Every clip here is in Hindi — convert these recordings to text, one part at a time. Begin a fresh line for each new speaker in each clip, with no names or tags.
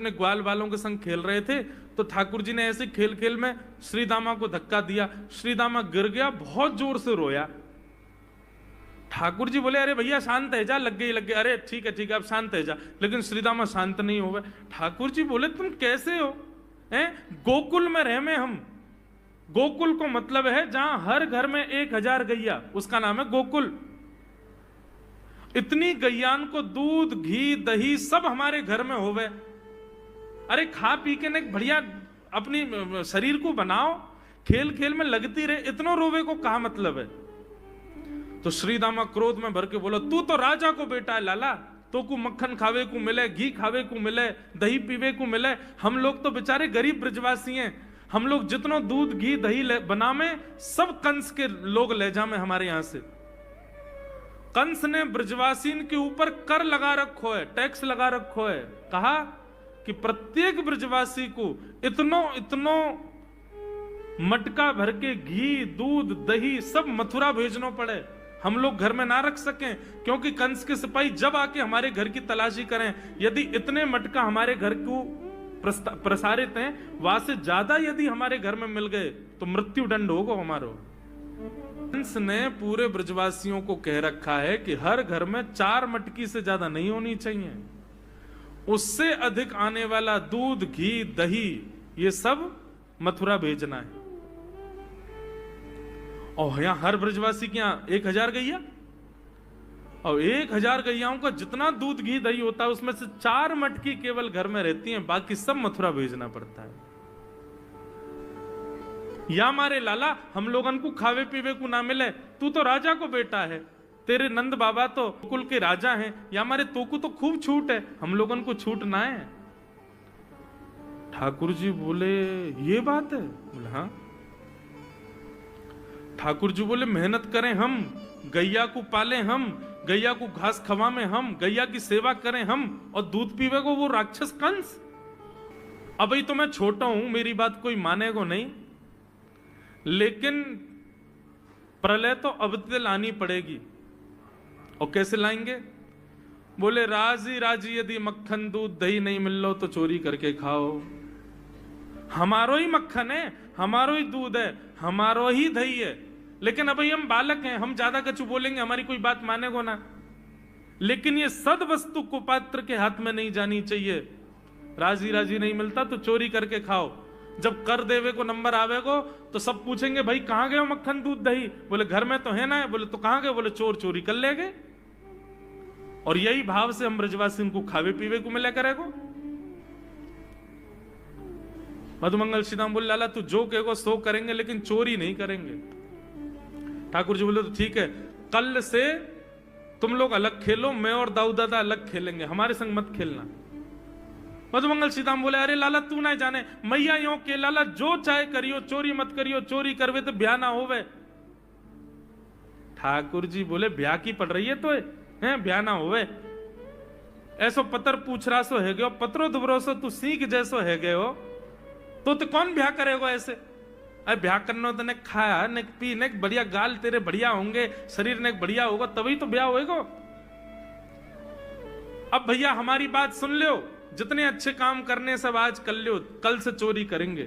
अपने ग्वाल वालों के संग खेल रहे थे, तो ठाकुर जी ने ऐसे खेल खेल में श्री दामा को धक्का दिया, श्री दामा गिर गया, बहुत जोर से रोया। ठाकुर जी बोले अरे भैया शांत है जा, लग गई, अरे ठीक है अब शांत है जा, लेकिन श्री दामा शांत नहीं हो गए। ठाकुर जी बोले तुम कैसे हो, हैं? गोकुल में रह में हम, गोकुल को मतलब है जहां हर घर में 1000 गैया, उसका नाम है गोकुल। इतनी गैयान को दूध घी दही सब हमारे घर में होवे, अरे खा पी के ने बढ़िया अपनी शरीर को बनाओ, खेल खेल में लगती रहे, इतना रोवे को कहा मतलब है। तो श्री दामा क्रोध में भर के बोला तू तो राजा को बेटा है लाला, तो को मक्खन खावे को मिले, घी खावे को मिले, दही पीवे को मिले, हम लोग तो बेचारे गरीब ब्रजवासी हैं, हम लोग जितना दूध घी दही बनावे सब कंस के लोग ले जामे हमारे यहां से। कंस ने ब्रजवासीन के ऊपर कर लगा रखो है, टैक्स लगा रखो है, कहा कि प्रत्येक ब्रजवासी को इतनो मटका भर के घी दूध दही सब मथुरा भेजना पड़े, हम लोग घर में ना रख सकें, क्योंकि कंस के सिपाही जब आके हमारे घर की तलाशी करें, यदि इतने मटका हमारे घर को प्रसारित हैं, वहां से ज्यादा यदि हमारे घर में मिल गए तो मृत्यु दंड होगा हमारा। कंस ने पूरे ब्रजवासियों को कह रखा है कि हर घर में 4 मटकी से ज्यादा नहीं होनी चाहिए, उससे अधिक आने वाला दूध घी दही ये सब मथुरा भेजना है। और यहां हर ब्रजवासी के यहां 1000 गैया, और 1000 गैयाओं का जितना दूध घी दही होता है उसमें से 4 मटकी केवल घर में रहती हैं, बाकी सब मथुरा भेजना पड़ता है। या मारे लाला हम लोगन को खावे पीवे को ना मिले, तू तो राजा को बेटा है, तेरे नंद बाबा तो कुल के राजा हैं, या मारे तो को तो खूब छूट है, हम लोगन को छूट ना है। ठाकुर जी बोले ये बात है? बोले हाँ। ठाकुर जी बोले मेहनत करें हम, गैया को पाले हम, गैया को घास खवाएं हम, गैया की सेवा करें हम, और दूध पीवे को वो राक्षस कंस। अभी तो मैं छोटा हूं, मेरी बात कोई मानेगा नहीं, लेकिन प्रलय तो अब तक लानी पड़ेगी। और कैसे लाएंगे? बोले राजी राजी यदि मक्खन दूध दही नहीं मिल लो तो चोरी करके खाओ, हमारो ही मक्खन है, हमारो ही दूध है, हमारो ही दही है, लेकिन अभी हम बालक हैं, हम ज्यादा कछु बोलेंगे हमारी कोई बात मानेगो ना। लेकिन ये सद वस्तु कुपात्र के हाथ में नहीं जानी चाहिए। राजी राजी नहीं मिलता तो चोरी करके खाओ, जब कर देवे को नंबर आवेगो तो सब पूछेंगे भाई कहां गए हो मक्खन दूध दही? बोले घर में तो है ना। बोले तो कहां गए? बोले चोर चोरी कर ले गए। और यही भाव से हम ब्रजवासी को खावे पीवे को मिला करेगो। मधुमंगल श्रीदाम बोले लाला तू जो कहेगो सो करेंगे, लेकिन चोरी नहीं करेंगे। ठाकुर जी बोले तो ठीक है, कल से तुम लोग अलग खेलो, मैं और दाऊ दादा अलग खेलेंगे, हमारे संग मत खेलना। मधुमंगल सीताम बोले अरे लाला तू ना जाने, मैया यो के लाला जो चाहे करियो, चोरी मत करियो, चोरी करवे तो ब्याह ना होवे। ठाकुर जी बोले ब्याह की पड़ रही है तो है ब्याह ना होवे। ऐसो पतर पूछ रहा सो है गयो, पत्रो दुबरो सो तू सीख जैसो है गयो, तो कौन ब्याह करेगा ऐसे? अरे ब्याह करना तो ने खाया ने पी ने बढ़िया गाल तेरे बढ़िया होंगे, शरीर ने बढ़िया होगा तभी तो ब्याह होएगा। अब भैया हमारी बात सुन लो, जितने अच्छे काम करने सब आज कर लो, कल से चोरी करेंगे,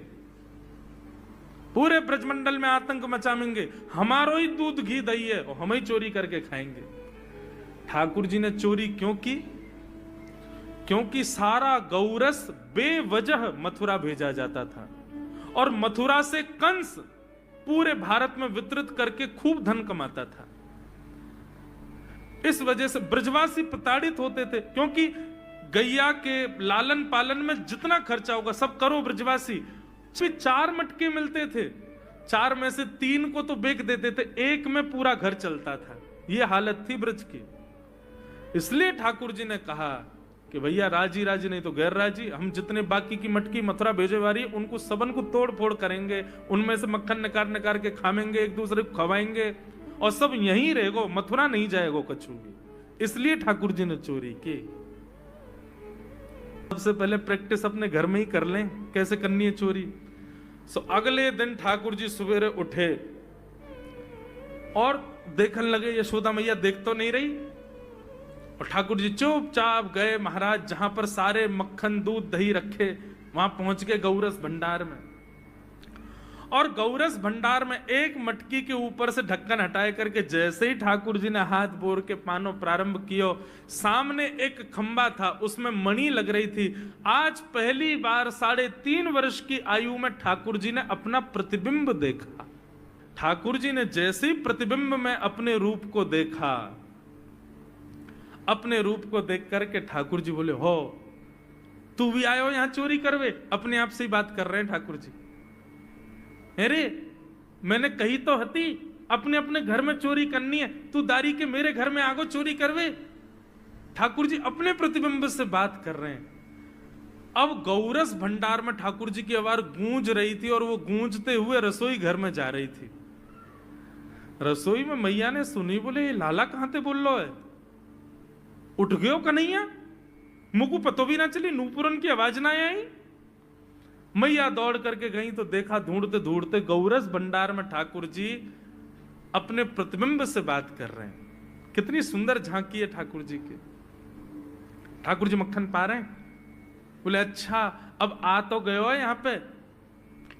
पूरे ब्रजमंडल में आतंक मचाएंगे, हमारो ही दूध घी दही है और हम ही चोरी करके खाएंगे। ठाकुर जी ने चोरी क्यों की? क्योंकि सारा गौरस बेवजह मथुरा भेजा जाता था और मथुरा से कंस पूरे भारत में वितरित करके खूब धन कमाता था। इस वजह से ब्रजवासी प्रताड़ित होते थे, क्योंकि गैया के लालन पालन में जितना खर्चा होगा सब करो ब्रजवासी। 4 मटके मिलते थे, 4 में से 3 को तो बेच देते थे, 1 में पूरा घर चलता था। यह हालत थी ब्रज की। इसलिए ठाकुर जी ने कहा कि भैया राजी राजी नहीं तो गैर राजी, हम जितने बाकी की मटकी मथुरा भेजे वाली उनको सबन को तोड़ फोड़ करेंगे, उनमें से मक्खन निकाल निकाल के खाएंगे, एक दूसरे को खवाएंगे और सब यहीं रहेगो, मथुरा नहीं जाएगो कछु भी। इसलिए ठाकुर जी ने चोरी की। सबसे पहले प्रैक्टिस अपने घर में ही कर लें कैसे करनी है चोरी। सो अगले दिन ठाकुर जी सवेरे उठे और देखने लगे यशोदा मैया देख तो नहीं रही, और ठाकुर जी चुपचाप गए महाराज जहां पर सारे मक्खन दूध दही रखे, वहां पहुंच गए गौरस भंडार में। और गौरस भंडार में एक मटकी के ऊपर से ढक्कन हटाए करके जैसे ही ठाकुर जी ने हाथ बोर के पानो प्रारंभ किया, सामने एक खंबा था, उसमें मणि लग रही थी। आज पहली बार 3.5 वर्ष की आयु में ठाकुर जी ने अपना प्रतिबिंब देखा। ठाकुर जी ने जैसे ही प्रतिबिंब में अपने रूप को देखा, अपने रूप को देख करके ठाकुर जी बोले, हो तू भी आयो यहां चोरी करवे? अपने आप से ही बात कर रहे हैं ठाकुर जी। अरे मैंने कही तो हती अपने अपने घर में चोरी करनी है, तू दारी के मेरे घर में आगो चोरी करवे? ठाकुर जी अपने प्रतिबिंब से बात कर रहे हैं। अब गौरस भंडार में ठाकुर जी की आवाज गूंज रही थी और वो गूंजते हुए रसोई घर में जा रही थी। रसोई में मैया ने सुनी, बोले ये लाला कहां ते बोल लो है? उठ गयो कन्हैया, मुझको पतो भी ना चली, नूपुरन की आवाज ना आई। मैया दौड़ करके गई तो देखा ढूंढते ढूंढते गौरस भंडार में ठाकुर जी अपने प्रतिबिंब से बात कर रहे हैं। कितनी सुंदर झांकी है ठाकुर जी की। ठाकुर जी मक्खन पा रहे हैं। बोले अच्छा अब आ तो गयो है यहां पे,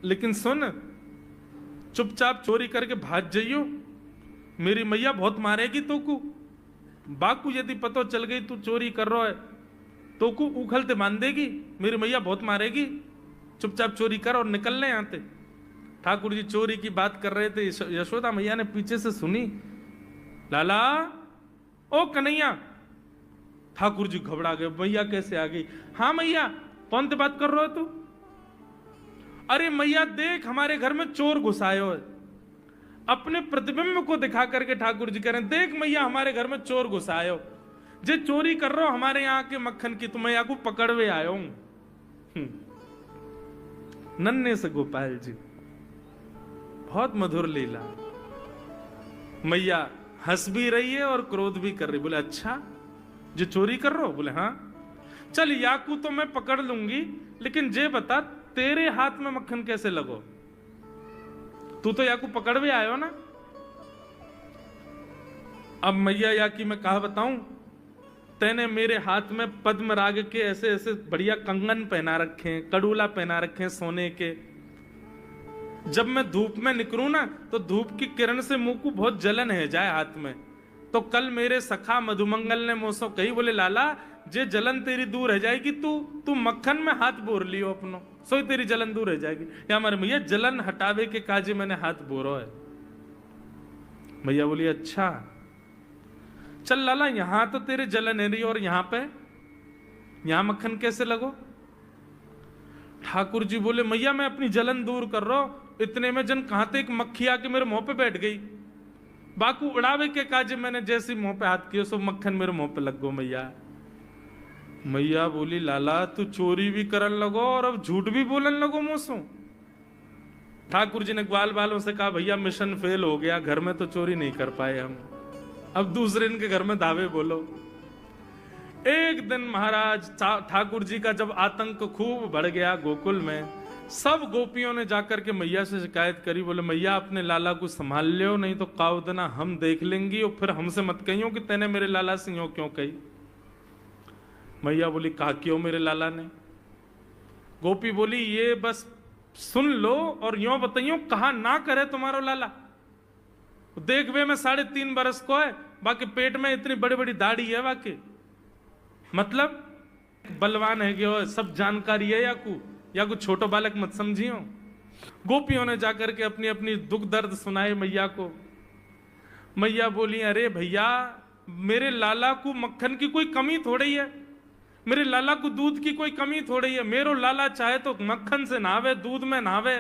लेकिन सुन चुपचाप चोरी करके भाग जाइयो, मेरी मैया बहुत मारेगी तो को। बाकू यदि पतो चल गई तू चोरी कर रहा है तो को उखलते बांध देगी, मेरी मैया बहुत मारेगी। चुपचाप चोरी कर और निकलने आते। ठाकुर जी चोरी की बात कर रहे थे, यशोदा मैया ने पीछे से सुनी, लाला ओ कन्हैया। ठाकुर जी घबरा गए, मैया कैसे आ गई? हाँ मैया, कौन सी बात कर रहे हो तू? अरे मैया देख हमारे घर में चोर घुसायो है। अपने प्रतिबिंब को दिखा करके ठाकुर जी कह रहे हैं, देख मैया हमारे घर में चोर घुसायो, जे चोरी कर रहे हो हमारे यहाँ के मक्खन की, तो मैया को पकड़वे आयो हूं। नन्हे से गोपाल जी, बहुत मधुर लीला। मैया हंस भी रही है और क्रोध भी कर रही। बोले अच्छा जो चोरी कर रहे हो? बोले हाँ। चल याकू तो मैं पकड़ लूंगी, लेकिन जे बता तेरे हाथ में मक्खन कैसे लगो? तू तो याकू पकड़ भी आयो ना। अब मैया याकी मैं कहा बताऊं, तेने मेरे हाथ में पद्मराग के ऐसे ऐसे बढ़िया कंगन पहना रखे हैं, कड़ूला पहना रखे हैं सोने के। जब मैं धूप में निकलूं ना तो धूप की किरण से मुंह को बहुत जलन है जाए हाथ में। तो कल मेरे सखा मधुमंगल ने मुझसे कही, बोले लाला जे जलन तेरी दूर रह जाएगी, तू मक्खन में हाथ बोर लियो अपनो, सो तेरी जलन दूर रह जाएगी। या हमारे मैया जलन हटावे के काजे मैंने हाथ बोरो है। मैया बोली अच्छा चल लाला, यहां तो तेरे जलन है रही और यहां मक्खन कैसे लगो? ठाकुर जी बोले मैया मैं अपनी जलन दूर कर रहा हूं। इतने में जन कहां ते एक मक्खी आके मेरे मुंह पे बैठ गई। बाकू उड़ावे के काजे मैंने जैसे मुंह पे हाथ किया सो मक्खन मेरे मुंह पे लग गो। मैया बोली लाला तू चोरी भी करन लगो और अब झूठ भी बोलन लगो मुंह। ठाकुर जी ने ग्वाल बालों से कहा भैया मिशन फेल हो गया, घर में तो चोरी नहीं कर पाए हम, अब दूसरे इनके घर में दावे बोलो। एक दिन महाराज ठाकुर जी का जब आतंक खूब बढ़ गया गोकुल में, सब गोपियों ने जाकर के मैया से शिकायत करी। बोले मैया अपने लाला को संभाल लियो, नहीं तो कावदना हम देख लेंगी और फिर हमसे मत कहियो कि तेने मेरे लाला से यूं क्यों कही। मैया बोली कहा क्यों मेरे लाला ने? गोपी बोली ये बस सुन लो और यूं बताइयो कहा ना करे तुम्हारो लाला। देख वे मैं 3.5 बरस को है, बाकी पेट में इतनी बड़ी बड़ी दाढ़ी है, बाकी मतलब बलवान है गयो, सब जानकारी है या कुछ छोटो बालक मत समझियो। गोपियों ने जाकर के अपनी अपनी दुख दर्द सुनाए मैया को। मैया बोली अरे भैया मेरे लाला को मक्खन की कोई कमी थोड़ी है, मेरे लाला को दूध की कोई कमी थोड़ी है। मेरो लाला चाहे तो मक्खन से नहावे, दूध में नहावे,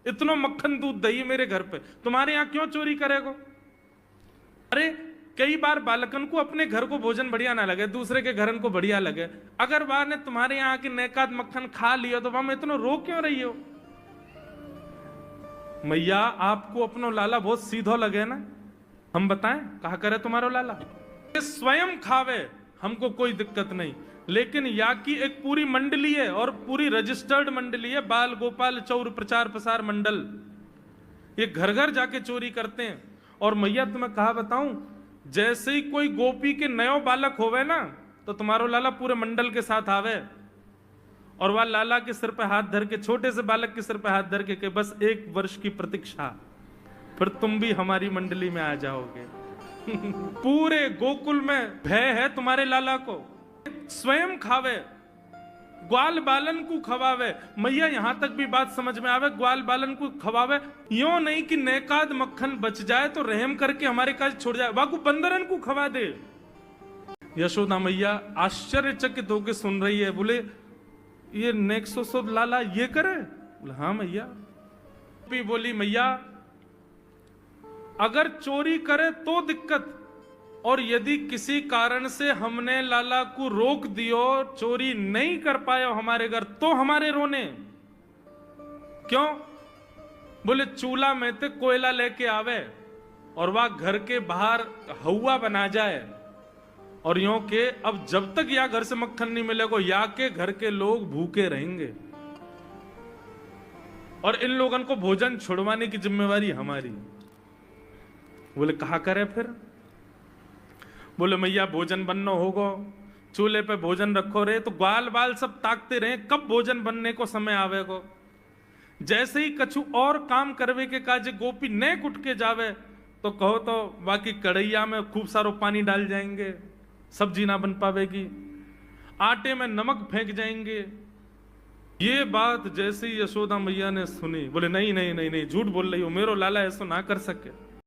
इतना मक्खन दूध दही मेरे घर पे, तुम्हारे यहाँ क्यों चोरी करेगो? अरे कई बार बालकन को अपने घर को भोजन बढ़िया ना लगे, दूसरे के घर को बढ़िया लगे, अगर बार ने तुम्हारे यहाँ की नेकात मक्खन खा लिया तो वहां इतना रो क्यों रही हो? मैया आपको अपनो लाला बहुत सीधो लगे ना, हम बताएं कहा करे तुम्हारो लाला? स्वयं खावे हमको कोई दिक्कत नहीं, लेकिन या की एक पूरी मंडली है और पूरी रजिस्टर्ड मंडली है, बाल गोपाल चौर प्रचार प्रसार मंडल, ये घर घर जाके चोरी करते हैं। और मैया तुम्हें कहा बताऊं, जैसे ही कोई गोपी के नयो बालक होवे ना, तो तुम्हारो लाला पूरे मंडल के साथ आवे और वह लाला के सिर पे हाथ धर के, छोटे से बालक के सिर पे हाथ धर के बस 1 वर्ष की प्रतीक्षा, फिर तुम भी हमारी मंडली में आ जाओगे। पूरे गोकुल में भय है तुम्हारे लाला को। स्वयं खावे, ग्वाल बालन को खवावे। मैया यहां तक भी बात समझ में आवे, ग्वाल बालन को खवावे, यो नहीं कि नेकाद मक्खन बच जाए तो रहम करके हमारे काज छोड़ जाए, वाकू बंदरन को खवा दे। यशोदा मैया आश्चर्यचकित होकर सुन रही है, बोले ये नेक्सो लाला ये करे? बोले हाँ मैया। भी बोली मैया अगर चोरी करे तो दिक्कत, और यदि किसी कारण से हमने लाला को रोक दियो, चोरी नहीं कर पाए हमारे घर, तो हमारे रोने क्यों? बोले चूल्हा में ते कोयला लेके आवे और वह घर के बाहर हवा बना जाए, और यों के अब जब तक या घर से मक्खन नहीं मिलेगा या के घर के लोग भूखे रहेंगे, और इन लोगों को भोजन छुड़वाने की जिम्मेवारी हमारी। बोले कहा करे फिर? बोले मैया भोजन बनना होगा, चूल्हे पे भोजन रखो रे, तो ग्वाल बाल सब ताकते रहे कब भोजन बनने को समय आवेगो। जैसे ही कछु और काम करवे के काजे गोपी ने कुट के जावे, तो कहो तो बाकी कढ़ैया में खूब सारो पानी डाल जाएंगे, सब्जी ना बन पावेगी, आटे में नमक फेंक जाएंगे। ये बात जैसे ही यशोदा मैया ने सुनी, बोले नहीं नहीं नहीं नहीं, झूठ बोल रही हो, मेरो लाला ऐसा ना कर सके।